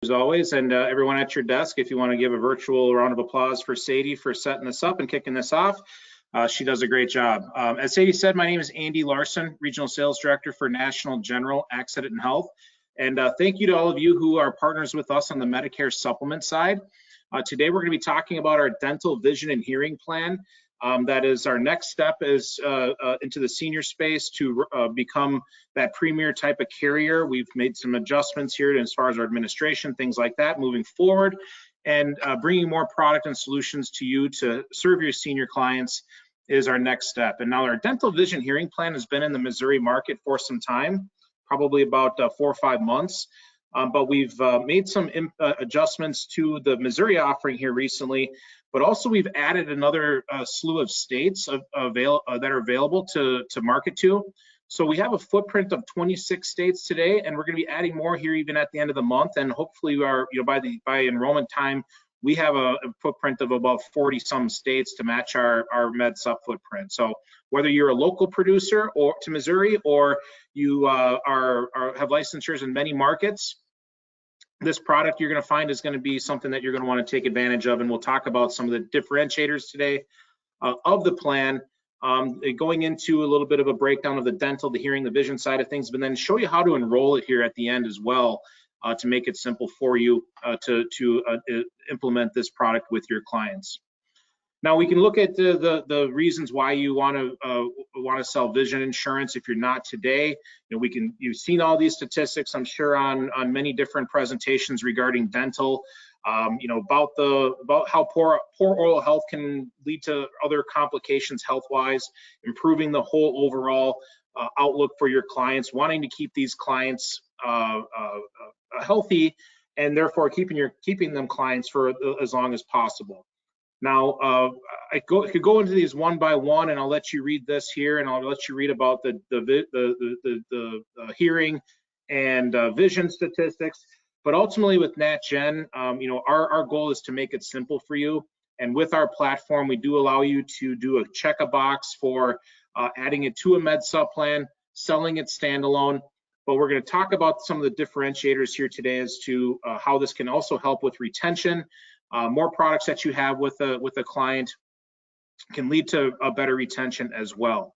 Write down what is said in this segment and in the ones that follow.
as always, and everyone at your desk, if you want to give a virtual round of applause for Sadie for setting this up and kicking this off. She does a great job. As Sadie said, my name is Andy Larson, Regional Sales Director for National General Accident and Health. And thank you to all of you who are partners with us on the Medicare supplement side. Today, we're going to be talking about our dental, vision, and hearing plan. That is our next step is into the senior space to become that premier type of carrier. We've made some adjustments here as far as our administration, things like that, moving forward, and bringing more product and solutions to you to serve your senior clients is our next step. And now our dental, vision, hearing plan has been in the Missouri market for some time, probably about 4 or 5 months. But we've made some adjustments to the Missouri offering here recently, but also we've added another slew of states that are available to market to. So we have a footprint of 26 states today, and we're going to be adding more here even at the end of the month. And hopefully, by enrollment time, we have a footprint of about 40 some states to match our MedSup footprint. So whether you're a local producer or to Missouri, or you have licensures in many markets, this product you're going to find is going to be something that you're going to want to take advantage of. And we'll talk about some of the differentiators today of the plan, going into a little bit of a breakdown of the dental, the hearing, the vision side of things, but then show you how to enroll it here at the end as well, to make it simple for you to implement this product with your clients. Now we can look at the reasons why you want to sell vision insurance if you're not today. You've seen all these statistics, I'm sure, on many different presentations regarding dental. About how poor oral health can lead to other complications health-wise, improving the whole overall outlook for your clients, wanting to keep these clients healthy, and therefore keeping them clients for as long as possible. Now, I could go into these one by one, and I'll let you read this here, and I'll let you read about the hearing and vision statistics. But ultimately, with NatGen, our goal is to make it simple for you. And with our platform, we do allow you to do check a box for adding it to a MedSup plan, selling it standalone. But we're going to talk about some of the differentiators here today as to how this can also help with retention. More products that you have with a client can lead to a better retention as well.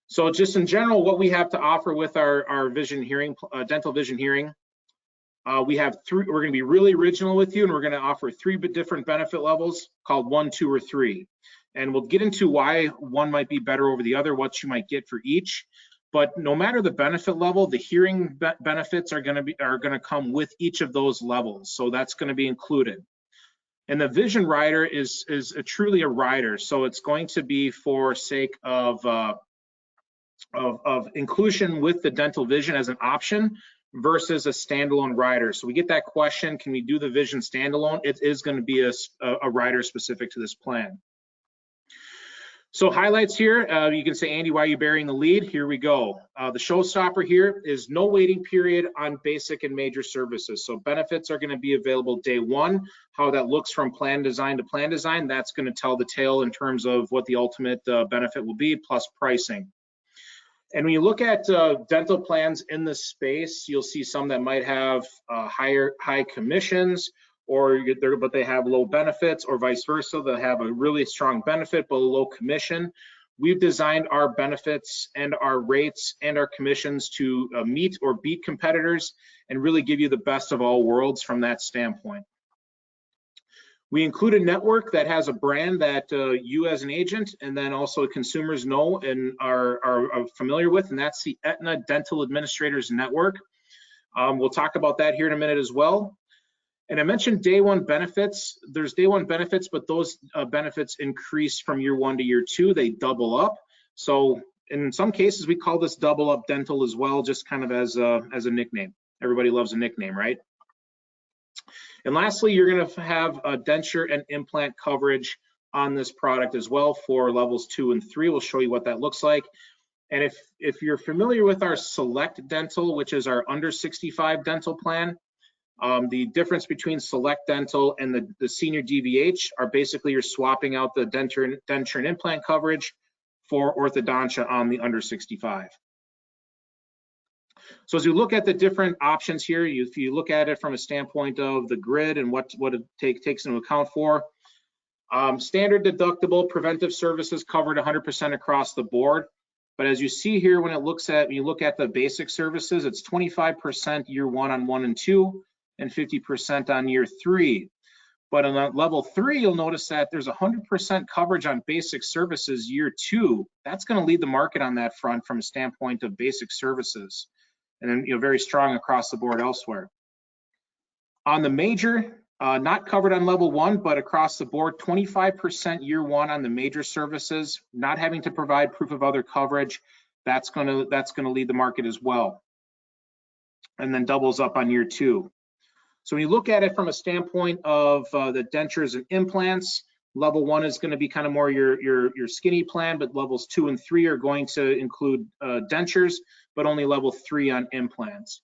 So just in general, what we have to offer with our vision hearing, dental vision hearing, we have we're going to be really original with you, and we're going to offer 3 different benefit levels called 1, 2, or 3. And we'll get into why one might be better over the other, what you might get for each. But no matter the benefit level, the hearing benefits are going to come with each of those levels. So that's going to be included. And the vision rider is truly a rider. So it's going to be for sake of inclusion with the dental vision as an option versus a standalone rider. So we get that question, can we do the vision standalone? It is going to be a rider specific to this plan. So highlights here, you can say, Andy, why are you bearing the lead? Here we go. The showstopper here is no waiting period on basic and major services. So benefits are going to be available day one. How that looks from plan design to plan design, that's going to tell the tale in terms of what the ultimate benefit will be, plus pricing. And when you look at dental plans in this space, you'll see some that might have high commissions, but they have low benefits, or vice versa. They have a really strong benefit but a low commission. We've designed our benefits and our rates and our commissions to meet or beat competitors and really give you the best of all worlds from that standpoint. We include a network that has a brand that you as an agent and then also consumers know and are familiar with, and that's the Aetna Dental Administrators Network. We'll talk about that here in a minute as well. And I mentioned day one benefits. There's day one benefits, but those benefits increase from year 1 to year 2. They double up. So in some cases, we call this double up dental as well, just kind of as a nickname. Everybody loves a nickname, right? And lastly, you're going to have a denture and implant coverage on this product as well for levels 2 and 3. We'll show you what that looks like. And if you're familiar with our Select Dental, which is our under 65 dental plan, the difference between Select Dental and the Senior DVH are basically you're swapping out the denture and implant coverage for orthodontia on the under 65. So as you look at the different options here, if you look at it from a standpoint of the grid and what it takes into account for, standard deductible preventive services covered 100% across the board. But as you see here, when you look at the basic services, it's 25% year 1 on 1 and 2, and 50% on year 3. But on level 3, you'll notice that there's 100% coverage on basic services year 2. That's going to lead the market on that front from a standpoint of basic services, and then very strong across the board elsewhere. On the major, not covered on level 1, but across the board, 25% year 1 on the major services, not having to provide proof of other coverage. That's going to lead the market as well, and then doubles up on year 2. So when you look at it from a standpoint of the dentures and implants, level 1 is going to be kind of more your skinny plan, but levels 2 and 3 are going to include dentures, but only level 3 on implants.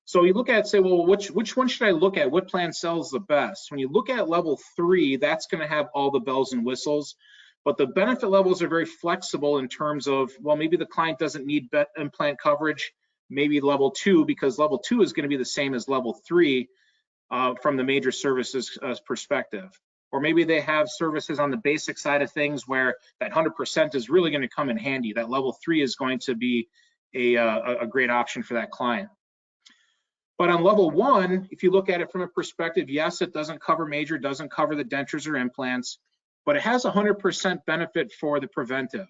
So you look at it, say, well, which one should I look at? What plan sells the best? When you look at level 3, that's going to have all the bells and whistles, but the benefit levels are very flexible in terms of, well, maybe the client doesn't need implant coverage, maybe level 2, because level 2 is going to be the same as level 3 from the major services perspective. Or maybe they have services on the basic side of things where that 100% is really going to come in handy. That level 3 is going to be a great option for that client. But on level 1, if you look at it from a perspective, yes, it doesn't cover major, doesn't cover the dentures or implants, but it has 100% benefit for the preventive.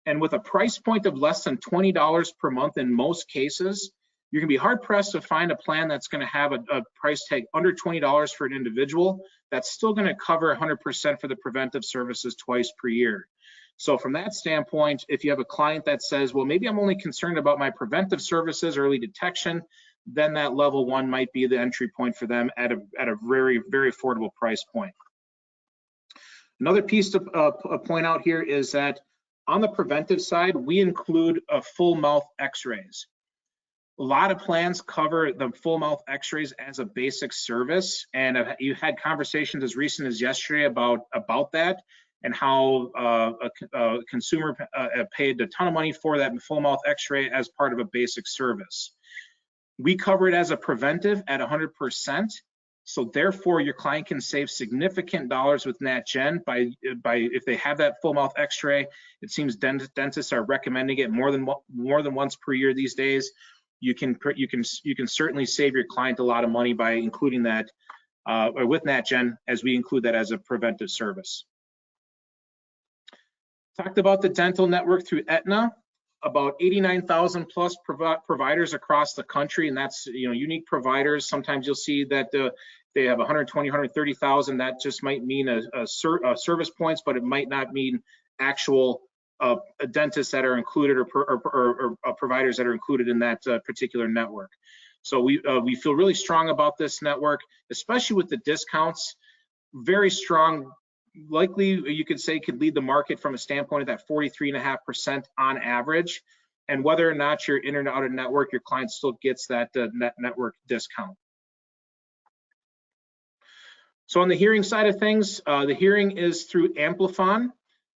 And with a price point of less than $20 per month in most cases, you're going to be hard pressed to find a plan that's going to have a price tag under $20 for an individual that's still going to cover 100% for the preventive services twice per year. So from that standpoint, if you have a client that says, well, maybe I'm only concerned about my preventive services, early detection, then that level 1 might be the entry point for them at a very, very affordable price point. Another piece to point out here is that on the preventive side, we include full mouth x-rays. A lot of plans cover the full mouth x-rays as a basic service, and you had conversations as recent as yesterday about that, and how a consumer paid a ton of money for that full mouth x-ray as part of a basic service. We cover it as a preventive at 100%, so therefore your client can save significant dollars with NatGen by if they have that full mouth x-ray. It seems dentists are recommending it more than once per year these days. You can certainly save your client a lot of money by including that or with NatGen, as we include that as a preventive service. Talked about the dental network through Aetna, about 89,000 plus providers across the country, and that's unique providers. Sometimes you'll see that they have 120, 130,000. That just might mean a service points, but it might not mean actual dentists that are included or providers that are included in that particular network. So we feel really strong about this network, especially with the discounts. Very strong. Likely, you could say, could lead the market from a standpoint of that 43.5% on average. And whether or not you're in or out of network, your client still gets that network discount. So on the hearing side of things, the hearing is through Amplifon.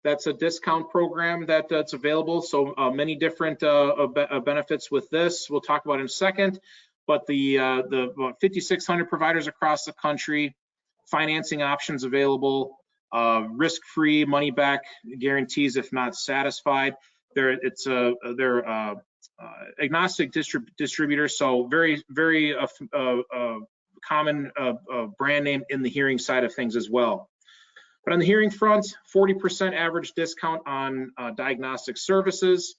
That's a discount program that's available. So many different benefits with this. We'll talk about in a second. But the 5,600 providers across the country, financing options available. Risk-free money-back guarantees if not satisfied. They're agnostic distributor, so very common brand name in the hearing side of things as well. But on the hearing front, 40% average discount on diagnostic services,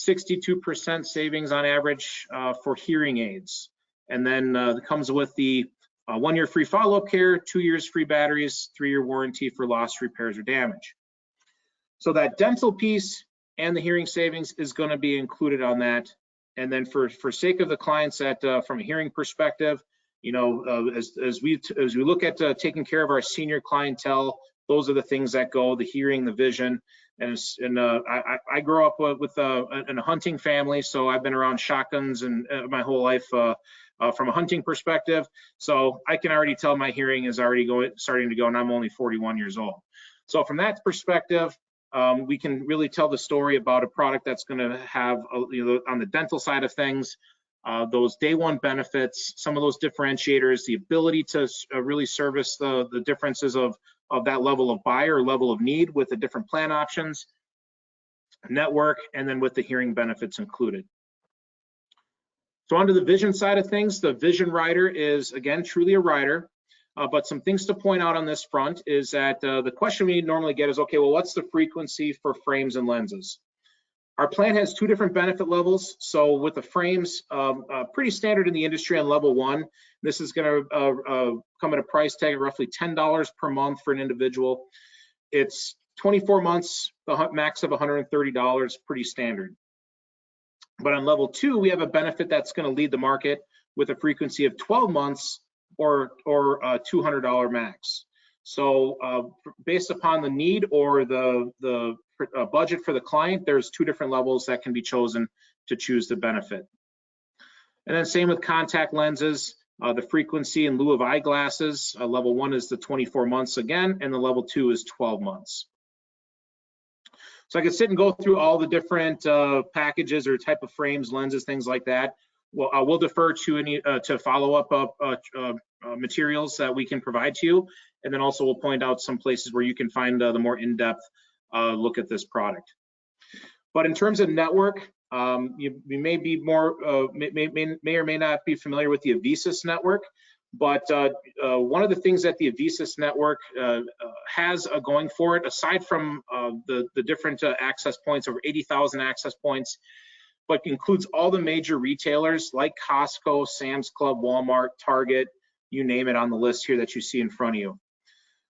62% savings on average for hearing aids, and then it comes with the 1 year free follow-up care, 2 years free batteries, 3-year warranty for lost repairs or damage. So that dental piece and the hearing savings is going to be included on that. And then for sake of the clients that from a hearing perspective, as we look at taking care of our senior clientele, those are the things that go: the hearing, the vision. And I grew up in a hunting family, so I've been around shotguns and my whole life. From a hunting perspective, so I can already tell my hearing is already starting to go, and I'm only 41 years old. So from that perspective, we can really tell the story about a product that's going to have, on the dental side of things, those day one benefits, some of those differentiators, the ability to really service the differences of that level of buyer or level of need with the different plan options, network, and then with the hearing benefits included. So onto the vision side of things, the vision rider is, again, truly a rider. But some things to point out on this front is that the question we normally get is, okay, well, what's the frequency for frames and lenses? Our plan has two different benefit levels. So with the frames, pretty standard in the industry on level 1. This is going to come at a price tag of roughly $10 per month for an individual. It's 24 months, the max of $130, pretty standard. But on level 2, we have a benefit that's going to lead the market with a frequency of 12 months or $200 max. So based upon the need or the budget for the client, there's two different levels that can be chosen to choose the benefit. And then same with contact lenses, the frequency in lieu of eyeglasses, level 1 is the 24 months again, and the level 2 is 12 months. So I could sit and go through all the different packages or type of frames, lenses, things like that. Well, I will defer to any to follow-up materials that we can provide to you, and then also we'll point out some places where you can find the more in-depth look at this product. But in terms of network, you may be more may or may not be familiar with the Avisis network, but one of the things that the Avisis network has going for it, aside from the different access points, over 80,000 access points, but includes all the major retailers like Costco, Sam's Club, Walmart, Target, you name it on the list here that you see in front of you.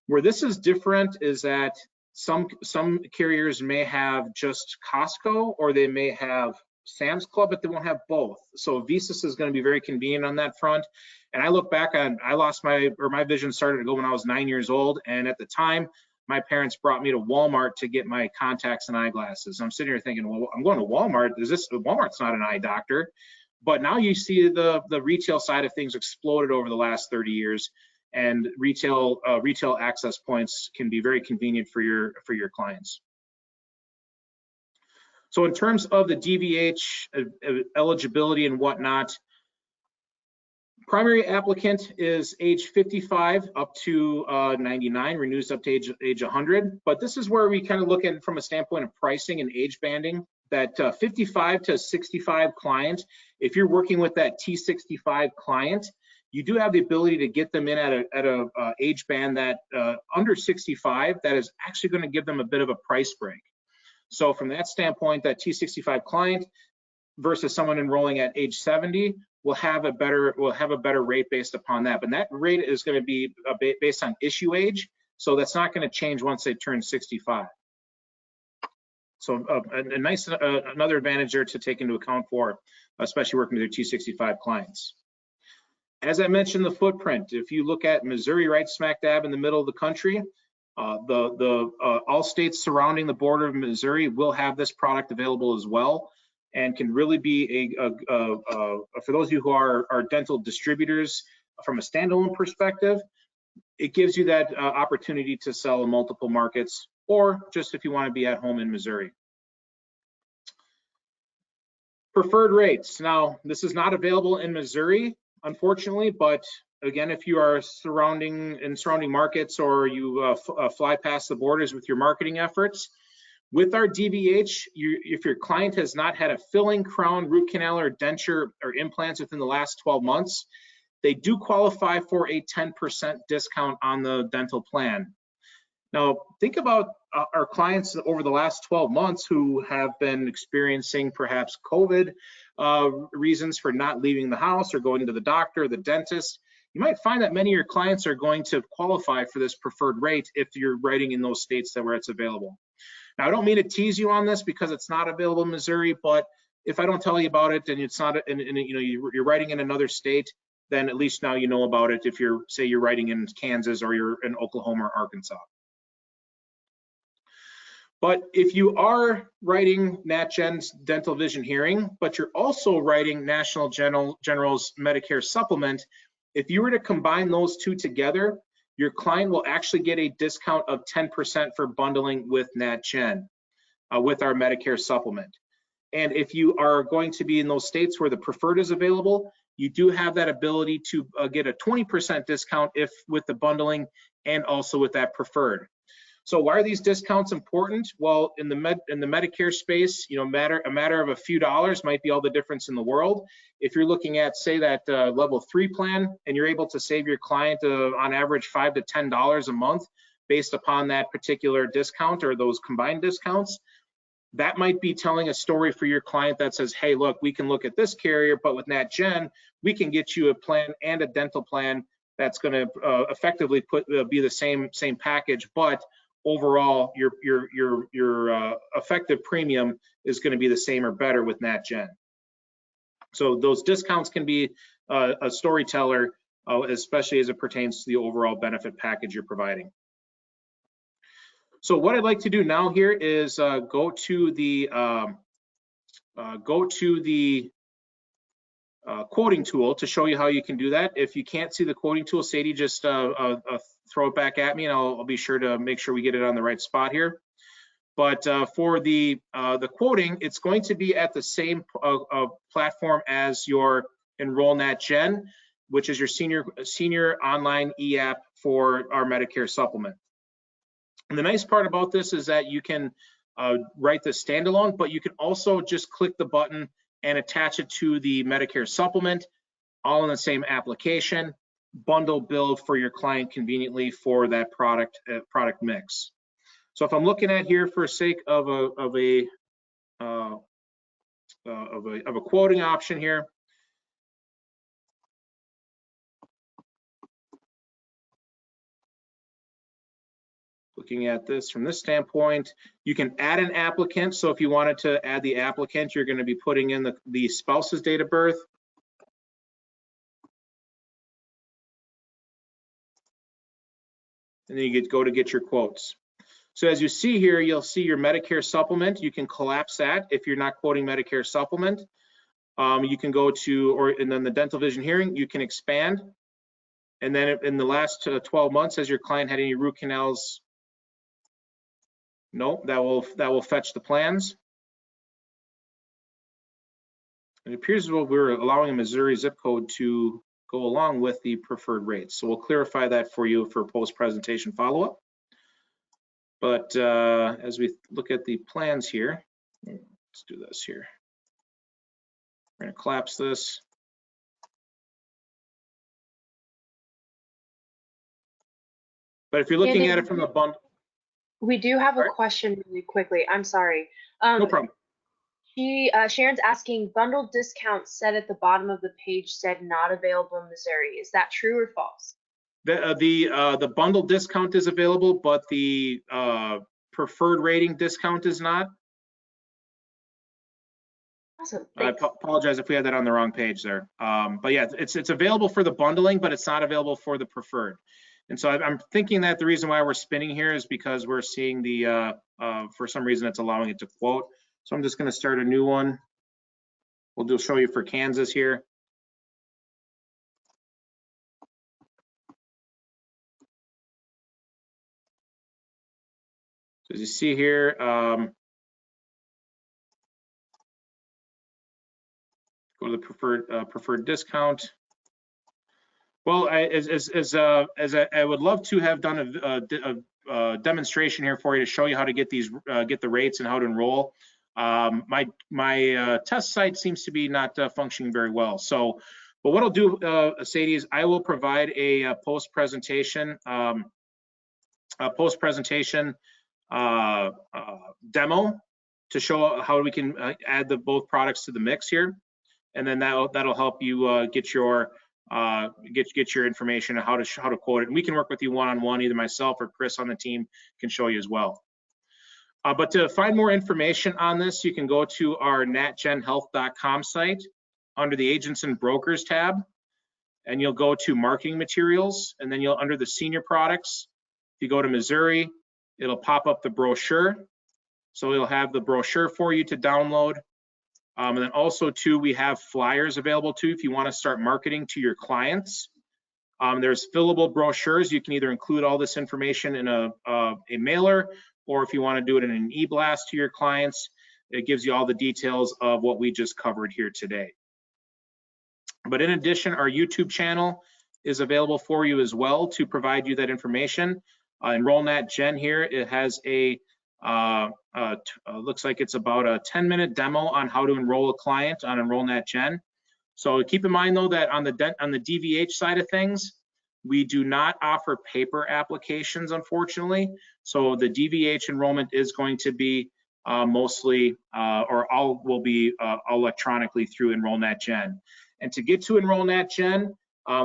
Where this is different is that some carriers may have just Costco, or they may have Sam's Club, but they won't have both. So Avisis is going to be very convenient on that front. And I look back on, my vision started to go when I was 9 years old, and at the time, my parents brought me to Walmart to get my contacts and eyeglasses. I'm sitting here thinking, well, I'm going to Walmart. Walmart's not an eye doctor. But now you see the retail side of things exploded over the last 30 years, and retail access points can be very convenient for your clients. So in terms of the DVH eligibility and whatnot, primary applicant is age 55 up to 99, renews up to age 100. But this is where we kind of look at it from a standpoint of pricing and age banding. That 55 to 65 client, if you're working with that T65 client, you do have the ability to get them in at a age band that under 65, that is actually going to give them a bit of a price break. So from that standpoint, that T65 client versus someone enrolling at age 70 will have a better rate based upon that. But that rate is going to be based on issue age, so that's not going to change once they turn 65. So a nice another advantage there to take into account for, especially working with your T65 clients. As I mentioned, the footprint. If you look at Missouri, right smack dab in the middle of the country, all states surrounding the border of Missouri will have this product available as well, and can really be for those of you who are dental distributors from a standalone perspective, it gives you that opportunity to sell in multiple markets, or just if you want to be at home in Missouri. Preferred rates. Now, this is not available in Missouri, unfortunately, but again, if you are surrounding markets, or you fly past the borders with your marketing efforts, with our DVH, if your client has not had a filling, crown, root canal, or denture or implants within the last 12 months, they do qualify for a 10% discount on the dental plan. Now, think about our clients over the last 12 months who have been experiencing perhaps COVID reasons for not leaving the house or going to the doctor or the dentist. You might find that many of your clients are going to qualify for this preferred rate if you're writing in those states where it's available. Now, I don't mean to tease you on this because it's not available in Missouri, but if I don't tell you about it and it's not, and you're writing in another state, then at least now you know about it if you're, say you're writing in Kansas or you're in Oklahoma or Arkansas. But if you are writing NatGen's Dental Vision Hearing, but you're also writing National General's Medicare Supplement, if you were to combine those two together, your client will actually get a discount of 10% for bundling with NatGen with our Medicare Supplement. And if you are going to be in those states where the preferred is available, you do have that ability to get a 20% discount if with the bundling and also with that preferred. So why are these discounts important? Well, in the Medicare space, you know, a matter of a few dollars might be all the difference in the world. If you're looking at, say, that level 3 plan, and you're able to save your client on average $5 to $10 a month based upon that particular discount or those combined discounts, that might be telling a story for your client that says, hey, look, we can look at this carrier, but with NatGen, we can get you a plan and a dental plan that's going to effectively be the same package, but overall your effective premium is going to be the same or better with NatGen. So those discounts can be a storyteller, especially as it pertains to the overall benefit package you're providing. So what I'd like to do now here is go to the quoting tool to show you how you can do that. If you can't see the quoting tool, Sadie, just throw it back at me, and I'll be sure to make sure we get it on the right spot here. But for the quoting, it's going to be at the same platform as your Enroll NatGen, which is your senior online e-app for our Medicare supplement. And the nice part about this is that you can write the standalone, but you can also just click the button and attach it to the Medicare supplement, all in the same application, bundle build for your client conveniently for that product mix. So if I'm looking at here for sake of a quoting option here, looking at this from this standpoint, you can add an applicant. So if you wanted to add the applicant, you're going to be putting in the spouse's date of birth. And then you go to get your quotes. So as you see here, you'll see your Medicare supplement. You can collapse that if you're not quoting Medicare supplement. You can go to, and then the dental vision hearing, you can expand. And then in the last 12 months, has your client had any root canals? No, that will fetch the plans. It appears as though we're allowing a Missouri zip code to go along with the preferred rates. So we'll clarify that for you for post-presentation follow-up. But as we look at the plans here, let's do this here. We're going to collapse this. But if you're looking at it from a bundle. We do have a question really quickly. I'm sorry. No problem. Sharon's asking, bundle discount set at the bottom of the page said not available in Missouri. Is that true or false? The bundle discount is available, but the preferred rating discount is not. Awesome. I apologize if we had that on the wrong page there. But yeah, it's available for the bundling, but it's not available for the preferred. And so I'm thinking that the reason why we're spinning here is because we're seeing for some reason it's allowing it to quote. So I'm just going to start a new one. We'll show you for Kansas here. So as you see here, go to the preferred discount. Well, as I would love to have done a demonstration here for you to show you how to get the rates and how to enroll. My test site seems to be not functioning very well. So, but what I'll do, Sadie, is I will provide a post-presentation demo to show how we can add both products to the mix here, and then that'll help you get your information on how to quote it. And we can work with you one-on-one, either myself or Chris on the team can show you as well. But to find more information on this, you can go to our natgenhealth.com site under the Agents and Brokers tab, and you'll go to Marketing Materials, and then under the Senior Products, if you go to Missouri, it'll pop up the brochure. So it'll have the brochure for you to download. And then also too, we have flyers available too if you want to start marketing to your clients. There's fillable brochures. You can either include all this information in a mailer, or if you want to do it in an e-blast to your clients, it gives you all the details of what we just covered here today. But in addition, our YouTube channel is available for you as well to provide you that information. EnrollNat Gen here, it has a, looks like it's about a 10-minute demo on how to enroll a client on EnrollNat Gen. So keep in mind though that on the DVH side of things, we do not offer paper applications, unfortunately. So the DVH enrollment is going to be mostly, or all will be electronically through EnrollNat Gen. And to get to EnrollNat Gen,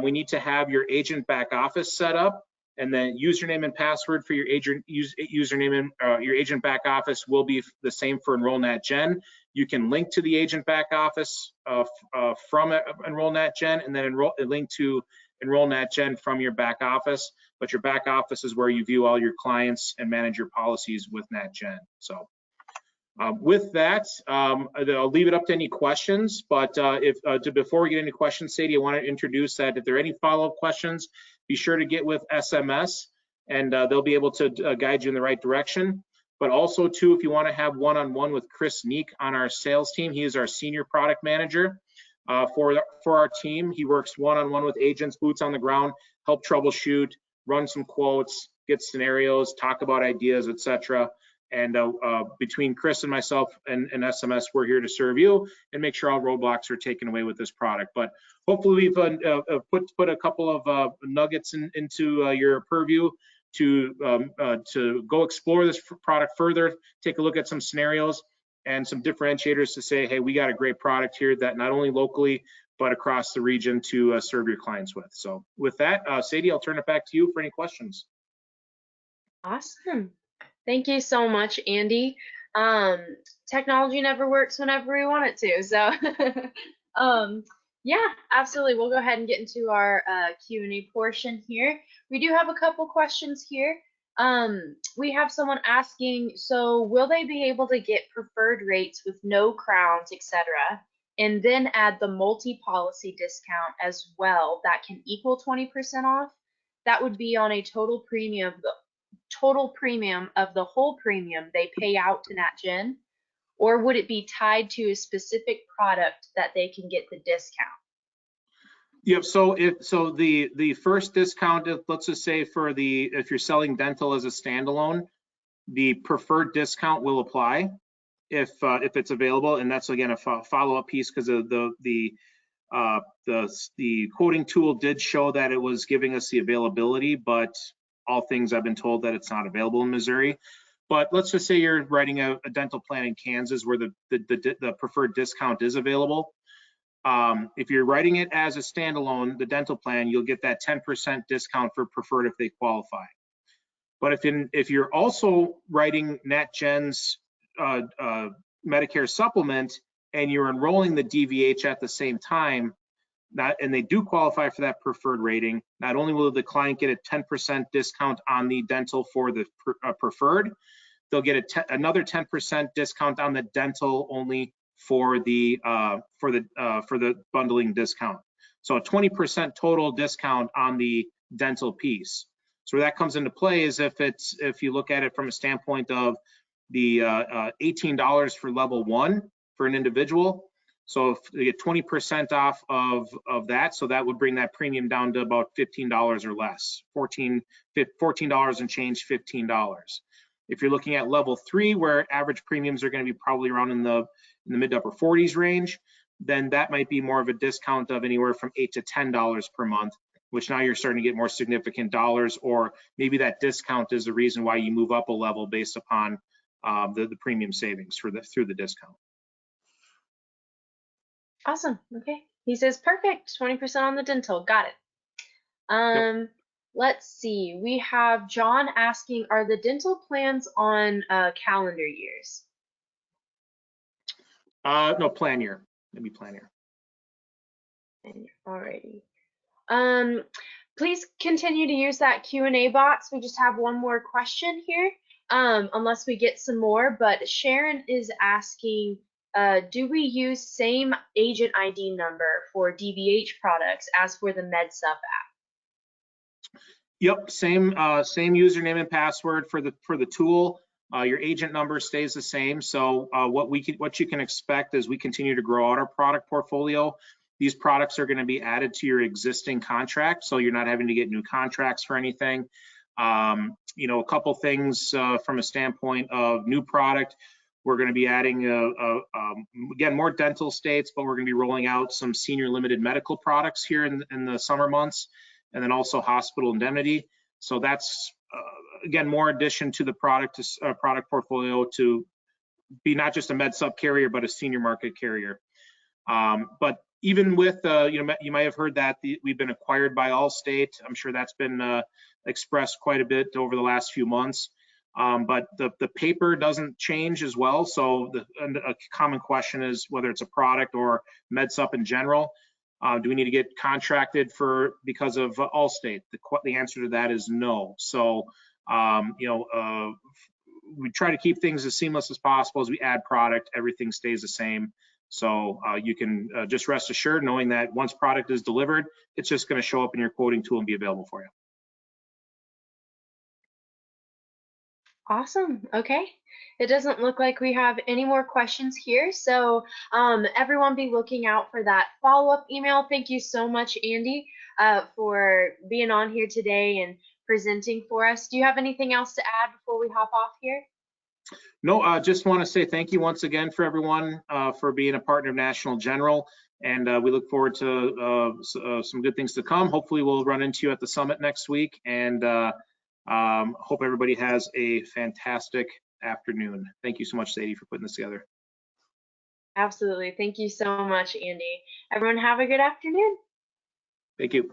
we need to have your agent back office set up, and then username and password for your agent username and your agent back office will be the same for EnrollNat Gen. You can link to the agent back office from EnrollNat Gen, and then link to EnrollNat Gen from your back office. But your back office is where you view all your clients and manage your policies with NatGen. So with that, I'll leave it up to any questions. But before we get into questions, Sadie, I want to introduce that if there are any follow-up questions, be sure to get with SMS, and they'll be able to guide you in the right direction. But also, too, if you want to have one-on-one with Chris Neek on our sales team, he is our senior product manager for our team. He works one-on-one with agents, boots on the ground, help troubleshoot, run some quotes, get scenarios, talk about ideas, etc. And between Chris and myself and SMS, we're here to serve you and make sure all roadblocks are taken away with this product. But hopefully we've put a couple of nuggets into your purview to go explore this product further, take a look at some scenarios and some differentiators to say, hey, we got a great product here that not only locally, but across the region to serve your clients with. So with that, Sadie, I'll turn it back to you for any questions. Awesome. Thank you so much, Andy. Technology never works whenever we want it to. So yeah, absolutely. We'll go ahead and get into our Q&A portion here. We do have a couple questions here. We have someone asking, so will they be able to get preferred rates with no crowns, etc., and then add the multi-policy discount as well that can equal 20% off? That would be on a total premium of the whole premium they pay out to NatGen, or would it be tied to a specific product that they can get the discount? Yep. So the first discount, let's just say if you're selling dental as a standalone, the preferred discount will apply if it's available, and that's again a follow-up piece because of the quoting tool did show that it was giving us the availability, but all things I've been told that it's not available in Missouri. But let's just say you're writing a dental plan in Kansas where the preferred discount is available. If you're writing it as a standalone, the dental plan, you'll get that 10% discount for preferred if they qualify. But if you're also writing NatGen's Medicare supplement and you're enrolling the DVH at the same time, and they do qualify for that preferred rating, not only will the client get a 10% discount on the dental for the preferred, they'll get another 10% discount on the dental only for the bundling discount. So a 20% total discount on the dental piece. So where that comes into play is if you look at it from a standpoint of the $18 for level 1 for an individual. So if they get 20% off of that, so that would bring that premium down to about $15 or less, $14 and change, $15. If you're looking at level 3, where average premiums are going to be probably around in the mid to upper 40s range, then that might be more of a discount of anywhere from $8 to $10 per month, which now you're starting to get more significant dollars, or maybe that discount is the reason why you move up a level based upon the premium savings through the discount. Awesome. Okay. He says perfect. 20% on the dental. Got it. Yep. Let's see. We have John asking, are the dental plans on calendar years? No, plan year. Maybe plan year. Alrighty. Please continue to use that Q&A box. We just have one more question here, unless we get some more. But Sharon is asking, do we use same agent ID number for DVH products as for the MedSup app? Yep, same username and password for the tool. Your agent number stays the same. So what you can expect as we continue to grow out our product portfolio, these products are going to be added to your existing contract, so you're not having to get new contracts for anything. You know, a couple things from a standpoint of new product. We're going to be adding, again, more dental states, but we're going to be rolling out some senior limited medical products here in the summer months, and then also hospital indemnity. So that's, again, more addition to the product portfolio to be not just a med sub carrier, but a senior market carrier. But even with, you know, you might have heard that we've been acquired by Allstate. I'm sure that's been expressed quite a bit over the last few months. But the paper doesn't change as well. So a common question is whether it's a product or MedSup in general. Do we need to get contracted because of Allstate? The answer to that is no. So, you know, we try to keep things as seamless as possible. As we add product, everything stays the same. So you can just rest assured knowing that once product is delivered, it's just going to show up in your quoting tool and be available for you. Awesome. Okay. It doesn't look like we have any more questions here. So everyone be looking out for that follow-up email. Thank you so much, Andy, for being on here today and presenting for us. Do you have anything else to add before we hop off here? No, I just want to say thank you once again for everyone for being a partner of National General. And we look forward to some good things to come. Hopefully we'll run into you at the summit next week. And hope everybody has a fantastic afternoon. Thank you so much, Sadie, for putting this together. Absolutely. Thank you so much, Andy. Everyone have a good afternoon. Thank you.